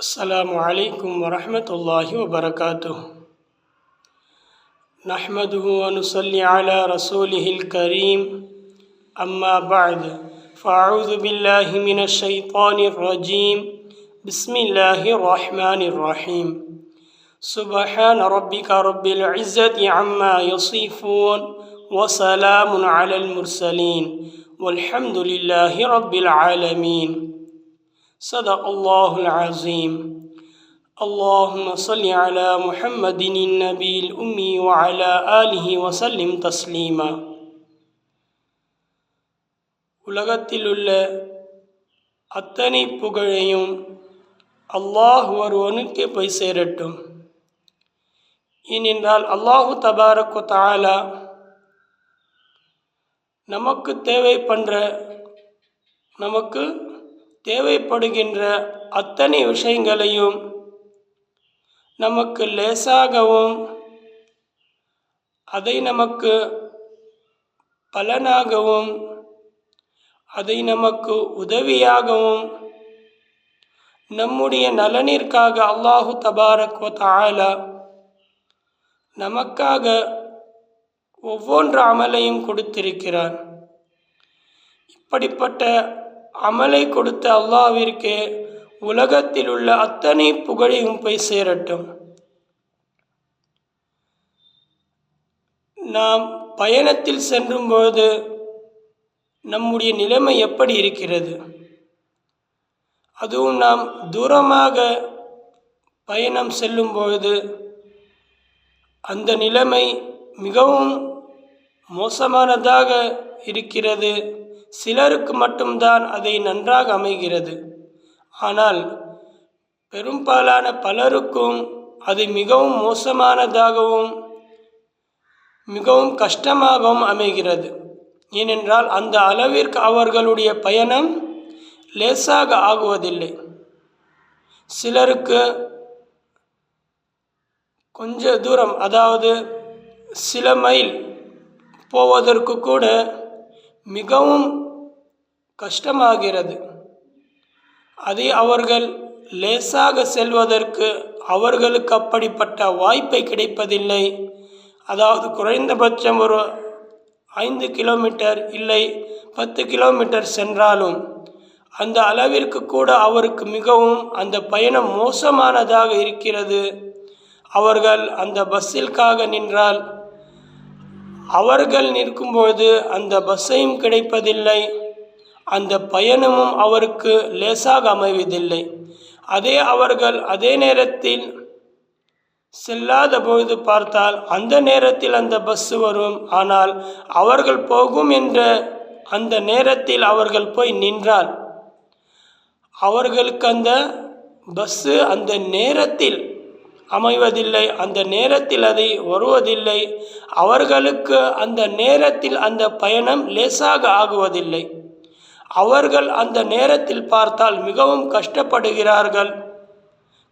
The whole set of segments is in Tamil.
السلام عليكم ورحمة الله وبركاته. نحمده ونصلي على رسوله الكريم. أما بعد، فأعوذ بالله من الشيطان الرجيم. بسم الله الرحمن الرحيم. سبحان ربك رب العزة عما يصفون وسلام على المرسلين والحمد لله رب العالمين. صدق الله العظيم. اللهم صل على محمد النبي الأمي وعلى آله وسلم تسليما. உலகத்தில் உள்ள அத்தனை புகழையும் அல்லாஹ் ஒருவனுக்கு போய் சேரட்டும். ஏனென்றால் அல்லாஹு தபாரக் வ தஆலா நமக்கு தேவைப்படுகின்ற அத்தனை விஷயங்களையும் நமக்கு லேசாகவும் அதை நமக்கு பலனாகவும் அதை நமக்கு உதவியாகவும் நம்முடைய நலனிற்காக அல்லாஹு தபாரக் வ தஆலா நமக்காக ஒவ்வொன்று அமலையும் கொடுத்திருக்கிறான். இப்படிப்பட்ட அமலை கொடுத்த அல்லாஹ்விற்கு உலகத்தில் உள்ள அத்தனை புகழையும் போய் சேரட்டும். நாம் பயணத்தில் செல்லும்போது நம்முடைய நிலைமை எப்படி இருக்கிறது? அதுவும் நாம் தூரமாக பயணம் செல்லும்போது அந்த நிலைமை மிகவும் மோசமானதாக இருக்கிறது. சிலருக்கு மட்டும்தான் அதை நன்றாக அமைகிறது. ஆனால் பெரும்பாலான பலருக்கும் அது மிகவும் மோசமானதாகவும் மிகவும் கஷ்டமாகவும் அமைகிறது. ஏனென்றால் அந்த அளவிற்கு அவர்களுடைய பயணம் லேசாக ஆகுவதில்லை. சிலருக்கு கொஞ்ச தூரம், அதாவது சில மைல் போவதற்கு கூட மிகவும் கஷ்டமாகிறது. அதை அவர்கள் லேசாக செல்வதற்கு அவர்களுக்கு அப்படிப்பட்ட வாய்ப்பை கிடைப்பதில்லை. அதாவது குறைந்தபட்சம் ஒரு 5 கிலோமீட்டர் இல்லை 10 கிலோமீட்டர் சென்றாலும் அந்த அளவிற்கு கூட அவருக்கு மிகவும் அந்த பயணம் மோசமானதாக இருக்கிறது. அவர்கள் அந்த பஸ்ஸிற்காக நின்றால் அவர்கள் நிற்கும்போது அந்த பஸ்ஸையும் கிடைப்பதில்லை, அந்த பயணமும் அவருக்கு லேசாக அமைவதில்லை. அவர்கள் அதே நேரத்தில் செல்லாத பொழுது பார்த்தால் அந்த நேரத்தில் அந்த பஸ் வரும். ஆனால் அவர்கள் போகும் என்ற அந்த நேரத்தில் அவர்கள் போய் நின்றால் அவர்களுக்கு அந்த பஸ்ஸு அந்த நேரத்தில் அமைவதில்லை, அந்த நேரத்தில் அதை வருவதில்லை. அவர்களுக்கு அந்த நேரத்தில் அந்த பயணம் லேசாக ஆகுவதில்லை. அவர்கள் அந்த நேரத்தில் பார்த்தால் மிகவும் கஷ்டப்படுகிறார்கள்.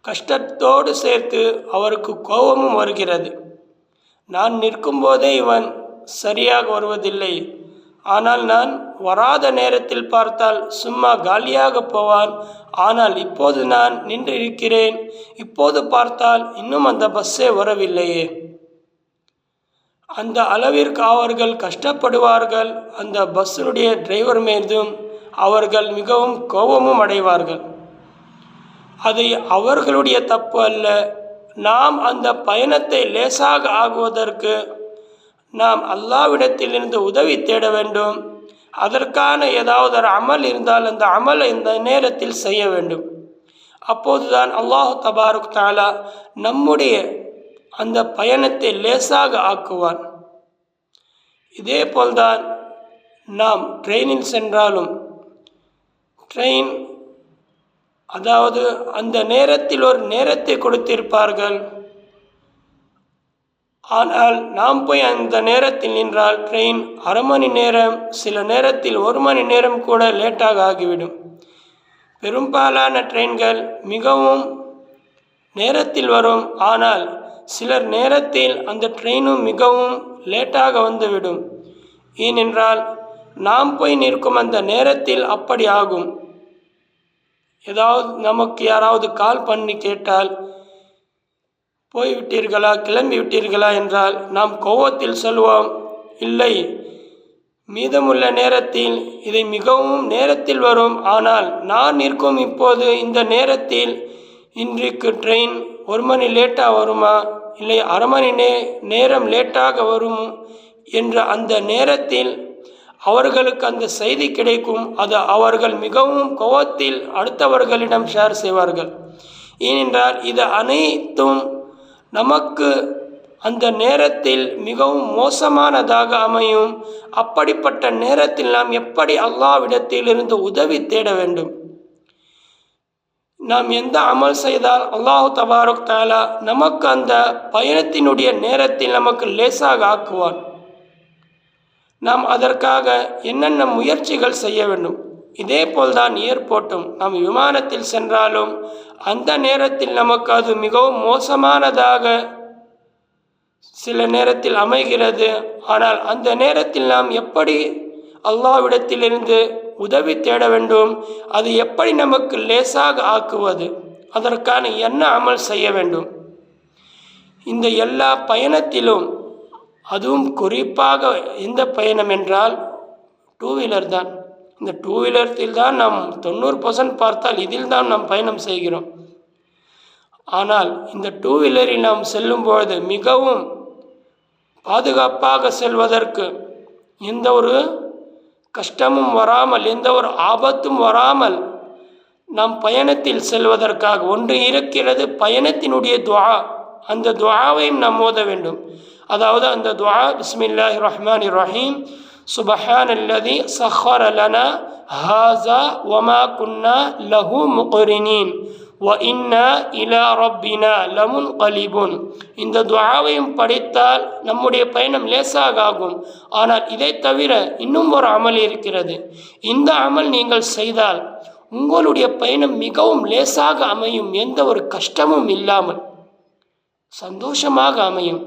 கஷ்டத்தோடு சேர்த்து அவருக்கு கோபமும் வருகிறது. நான் நிற்கும்போதே இவன் சரியாக வருவதில்லை, ஆனால் நான் வராத நேரத்தில் பார்த்தால் சும்மா காலியாக போவான். ஆனால் இப்போது நான் நின்று இருக்கிறேன், இப்போது பார்த்தால் இன்னும் அந்த பஸ்ஸே வரவில்லையே. அந்த அளவிற்கு அவர்கள் கஷ்டப்படுவார்கள். அந்த பஸ்ஸுடைய டிரைவர் மீதும் அவர்கள் மிகவும் கோபமும் அடைவார்கள். அது அவர்களுடைய தப்பு அல்ல. நாம் அந்த பயணத்தை லேசாக ஆகுவதற்கு நாம் அல்லாஹ்விடத்திலிருந்து உதவி தேட வேண்டும். அதற்கான ஏதாவது ஒரு அமல் இருந்தால் அந்த அமலை இந்த நேரத்தில் செய்ய வேண்டும். அப்போதுதான் அல்லாஹ் தபாரக் வ தஆலா நம்முடைய அந்த பயணத்தை லேசாக ஆக்குவான். இதே போல்தான் நாம் ட்ரெயினில் சென்றாலும் அதாவது அந்த நேரத்தில் ஒரு நேரத்தை கொடுத்திருப்பார்கள். ஆனால் நாம் போய் அந்த நேரத்தில் நின்றால் ட்ரெயின் அரை மணி நேரம், சில நேரத்தில் 1 மணி நேரம் கூட லேட்டாக ஆகிவிடும். பெரும்பாலான ட்ரெயின்கள் மிகவும் நேரத்தில் வரும். ஆனால் சிலர் நேரத்தில் அந்த ட்ரெயினும் மிகவும் லேட்டாக வந்துவிடும். ஏனென்றால் நாம் போய் நிற்கும் அந்த நேரத்தில் அப்படி ஆகும். ஏதாவது நமக்கு யாராவது கால் பண்ணி கேட்டால் போய்விட்டீர்களா, கிளம்பி விட்டீர்களா என்றால் நாம் கோபத்தில் சொல்வோம், இல்லை மீதமுள்ள நேரத்தில் இதை மிகவும் நேரத்தில் வரும், ஆனால் நான் இருக்கும் இப்போது இந்த நேரத்தில் இன்றைக்கு ட்ரெயின் 1 மணி லேட்டாக வருமா, இல்லை அரை மணி நேரம் லேட்டாக வரும் என்ற அந்த நேரத்தில் அவர்களுக்கு அந்த செய்தி கிடைக்கும். அது அவர்கள் மிகவும் கோபத்தில் அடுத்தவர்களிடம் ஷேர் செய்வார்கள். ஏனென்றால் இது அனைத்தும் நமக்கு அந்த நேரத்தில் மிகவும் மோசமானதாக அமையும். அப்படிப்பட்ட நேரத்தில் நாம் எப்படி அல்லாஹ்விடத்திலிருந்து உதவி தேட வேண்டும்? நாம் எந்த அமல் செய்தால் அல்லாஹ் தபாரக் தஆலா நமக்கு அந்த பயணத்தினுடைய நேரத்தில் நமக்கு லேசாக ஆக்குவான். நாம் அதற்காக என்னென்ன முயற்சிகள் செய்ய வேண்டும்? இதே போல்தான் ஏர்போர்ட்டும். நாம் விமானத்தில் சென்றாலும் அந்த நேரத்தில் நமக்கு அது மிகவும் மோசமானதாக சில நேரத்தில் அமைகிறது. ஆனால் அந்த நேரத்தில் நாம் எப்படி அல்லாஹ்விடத்திலிருந்து உதவி தேட வேண்டும்? அது எப்படி நமக்கு லேசாக ஆக்குவது? அதற்கான என்ன அமல் செய்ய வேண்டும்? இந்த எல்லா பயணத்திலும், அதுவும் குறிப்பாக எந்த பயணம் என்றால் 2 வீலர் தான். இந்த 2 வீலரில் தான் நாம் 90% பார்த்தால் இதில் தான் நாம் பயணம் செய்கிறோம். ஆனால் இந்த 2 வீலரில் நாம் செல்லும்பொழுது மிகவும் பாதுகாப்பாக செல்வதற்கு எந்த ஒரு கஷ்டமும் வராமல், எந்த ஒரு ஆபத்தும் வராமல் நாம் பயணத்தில் செல்வதற்காக ஒன்று இருக்கிறது, பயணத்தினுடைய துஆ. அந்த துஆவையும் நாம் ஓத வேண்டும். அதாவது அந்த துஆ பிஸ்மில்லாஹிர் ரஹ்மானிர் ரஹீம், சுப்ஹானல்லதி சஹ்ஹர லனா ஹாஸா வமா குன்னா லஹு முக்ரினீன் வ இன்னா இலா ரப்பினா லமுன்கலிபுன். இந்த துஆவையும் படித்தால் நம்முடைய பயணம் லேசாக ஆகும். ஆனால் இதை தவிர இன்னும் ஒரு அமல் இருக்கிறது. இந்த அமல் நீங்கள் செய்தால் உங்களுடைய பயணம் மிகவும் லேசாக அமையும். எந்த ஒரு கஷ்டமும் இல்லாமல் சந்தோஷமாக அமையும்.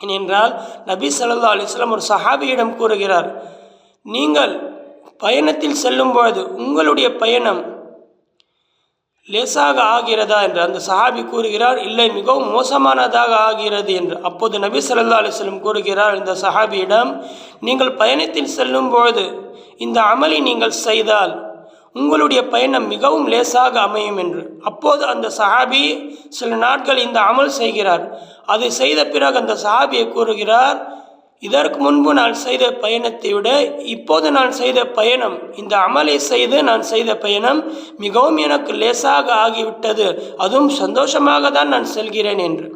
ஏனென்றால் நபி ஸல்லல்லாஹு அலைஹி வஸல்லம் ஒரு சஹாபியிடம் கூறுகிறார், நீங்கள் பயணத்தில் செல்லும் பொழுது உங்களுடைய பயணம் லேசாக ஆகிறதா என்று. அந்த சஹாபி கூறுகிறார், இல்லை மிகவும் மோசமானதாக ஆகிறது என்று. அப்போது நபி ஸல்லல்லாஹு அலைஹி வஸல்லம் கூறுகிறார் இந்த சஹாபியிடம், நீங்கள் பயணத்தில் செல்லும் பொழுது இந்த அமலை நீங்கள் செய்தால் உங்களுடைய பயணம் மிகவும் லேசாக அமையும் என்று. அப்போது அந்த சஹாபி சில நாட்கள் இந்த அமல் செய்கிறார். அதை செய்த பிறகு அந்த சஹாபியை கூறுகிறார், இதற்கு முன்பு நான் செய்த பயணத்தை விட இப்போது நான் செய்த பயணம், இந்த அமலை செய்து நான் செய்த பயணம் மிகவும் எனக்கு லேசாக ஆகிவிட்டது, அதுவும் சந்தோஷமாக தான் நான் செல்கிறேன் என்று.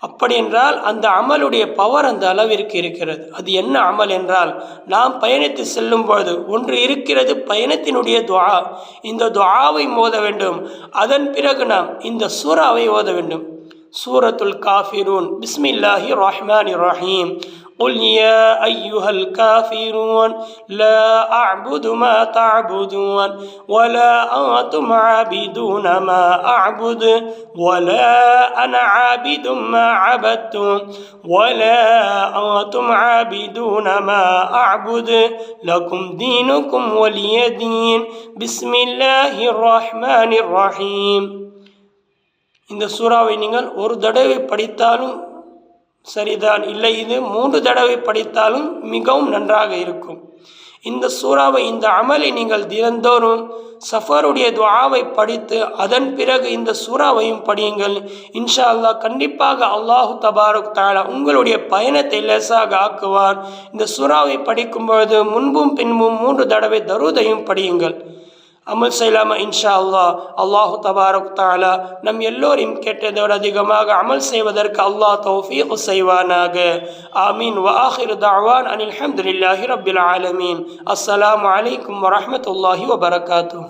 அப்படி என்றால் அந்த அமலுடைய பவர் அந்த அளவிற்கு இருக்கிறது. அது என்ன அமல் என்றால், நாம் பயணித்து செல்லும் பொழுது ஒன்று இருக்கிறது பயணத்தினுடைய துஆ. இந்த துஆவை ஓத வேண்டும். அதன் பிறகு நாம் இந்த சூராவை ஓத வேண்டும். சூரத்துல் காஃபிரூன். பிஸ்மில்லாஹிர் ரஹ்மானிர் ரஹீம். قل يا أيها الكافرون لا أعبد ما تعبدون ولا أنتم عابدون ما أعبد ولا أنا عابد ما عبدتم ولا أنتم عابدون ما أعبد لكم دينكم ولي دين بسم الله الرحمن الرحيم. இந்த சூறாவை நீங்கள் ஒரு தடவை படித்தாலும் சரிதான், இல்லை இது 3 தடவை படித்தாலும் மிகவும் நன்றாக இருக்கும். இந்த சூறாவை, இந்த அமலை நீங்கள் தினந்தோறும் சஃபருடைய துஆவை படித்து அதன் பிறகு இந்த சூறாவையும் படியுங்கள். இன்ஷா அல்லாஹ் கண்டிப்பாக அல்லாஹு தபாரக் தஆலா உங்களுடைய பயணத்தை லேசாக ஆக்குவார். இந்த சூறாவை படிக்கும் பொழுது முன்பும் பின்பும் 3 தடவை தரூதையும் படியுங்கள். அமல் செய்யலாமா? இன்ஷா அல்லாஹ். அல்லாஹு தபாரக் தஆலா நம் எல்லோரையும் கேட்டதோடு அதிகமாக அமல் செய்வதற்கு அல்லாஹ் தௌஃபீக் செய்வானாக. ஆமீன். வ ஆகிரு தஅவான் அனில் ஹம்துலில்லாஹி ரப்பில் ஆலமீன். அஸ்ஸலாமு அலைக்கும் வ ரஹ்மத்துல்லாஹி வ பரகாத்துஹு.